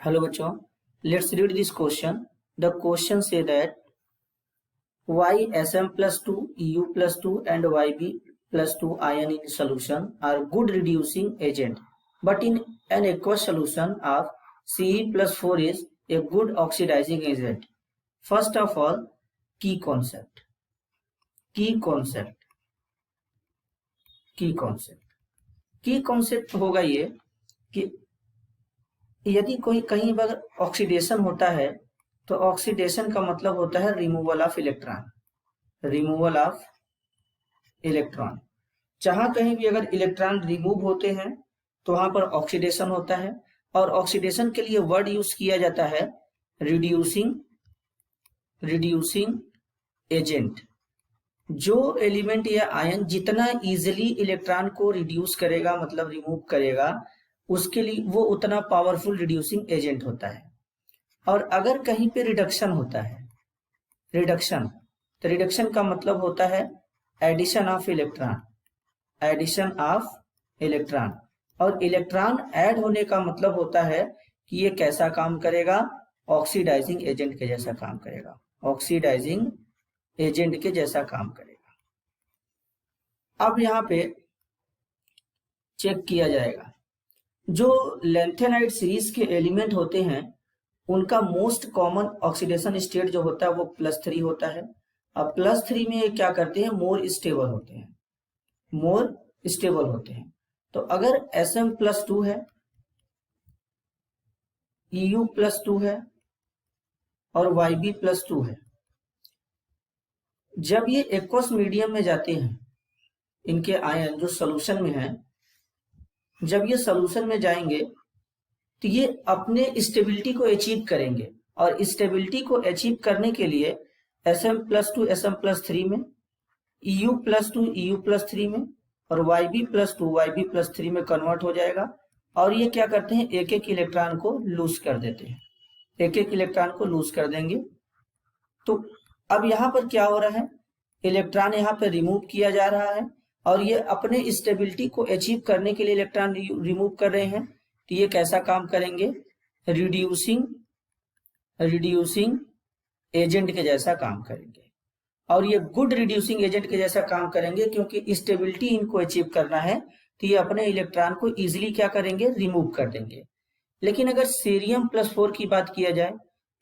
Hello बच्चों, let's read this question. The question say that y Sm plus 2 Eu plus 2 and Yb plus 2 ion in solution are good reducing agent, but in an aqueous solution of Ce plus 4 is a good oxidizing agent. First of all, key concept होगा ये कि यदि कोई कहीं पर oxidation होता है तो ऑक्सीडेशन का मतलब होता है रिमूवल ऑफ इलेक्ट्रॉन। जहां कहीं भी अगर इलेक्ट्रॉन रिमूव होते हैं तो वहां पर ऑक्सीडेशन होता है, और ऑक्सीडेशन के लिए वर्ड यूज किया जाता है रिड्यूसिंग एजेंट। जो एलिमेंट या आयन जितना इजिली इलेक्ट्रॉन को रिड्यूस करेगा, मतलब रिमूव करेगा, उसके लिए वो उतना पावरफुल रिड्यूसिंग एजेंट होता है। और अगर कहीं पे रिडक्शन होता है, रिडक्शन का मतलब होता है एडिशन ऑफ इलेक्ट्रॉन, और इलेक्ट्रॉन ऐड होने का मतलब होता है कि ये कैसा काम करेगा, ऑक्सीडाइजिंग एजेंट के जैसा काम करेगा, अब यहाँ पे चेक किया जाएगा। जो लेंथेनाइड सीरीज के एलिमेंट होते हैं उनका मोस्ट कॉमन ऑक्सीडेशन स्टेट जो होता है वो +3 होता है। अब +3 में ये क्या करते हैं, मोर स्टेबल होते हैं। तो अगर Sm+2 है, Eu+2 है और Yb+2 है, जब ये एक्वस मीडियम में जाते हैं, इनके आयन जो सोल्यूशन में है, जब ये सोल्यूशन में जाएंगे तो ये अपने स्टेबिलिटी को अचीव करेंगे, और स्टेबिलिटी को अचीव करने के लिए Sm+2 Sm+3 में, Eu+2 Eu+3 में और Yb+2 Yb+3 में कन्वर्ट हो जाएगा। और ये क्या करते हैं, एक एक इलेक्ट्रॉन को लूज कर देते हैं, तो अब यहाँ पर क्या हो रहा है, इलेक्ट्रॉन यहाँ पर रिमूव किया जा रहा है, और ये अपने स्टेबिलिटी को अचीव करने के लिए इलेक्ट्रॉन रिमूव कर रहे हैं। तो ये कैसा काम करेंगे, रिड्यूसिंग एजेंट के जैसा काम करेंगे, और ये गुड रिड्यूसिंग एजेंट के जैसा काम करेंगे क्योंकि स्टेबिलिटी इनको अचीव करना है, तो ये अपने इलेक्ट्रॉन को इजिली क्या करेंगे, रिमूव कर देंगे। लेकिन अगर Cm+4 की बात किया जाए,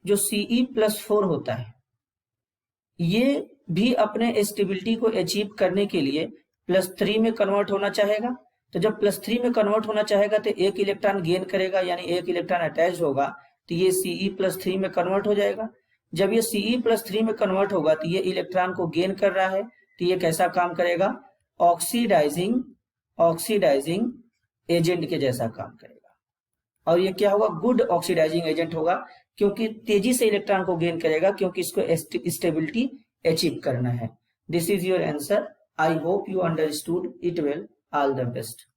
जो Ce+4 होता है, ये भी अपने स्टेबिलिटी को अचीव करने के लिए +3 में कन्वर्ट होना चाहेगा। तो जब +3 में कन्वर्ट होना चाहेगा तो एक इलेक्ट्रॉन गेन करेगा, यानी एक इलेक्ट्रॉन अटैच होगा, तो ये Ce+3 में कन्वर्ट हो जाएगा। जब ये Ce+3 में कन्वर्ट होगा तो ये इलेक्ट्रॉन को गेन कर रहा है, तो ये कैसा काम करेगा, ऑक्सीडाइजिंग एजेंट के जैसा काम करेगा। और ये क्या होगा, गुड ऑक्सीडाइजिंग एजेंट होगा, क्योंकि तेजी से इलेक्ट्रॉन को गेन करेगा, क्योंकि इसको स्टेबिलिटी अचीव करना है। This is your answer. I hope you understood it well. All the best.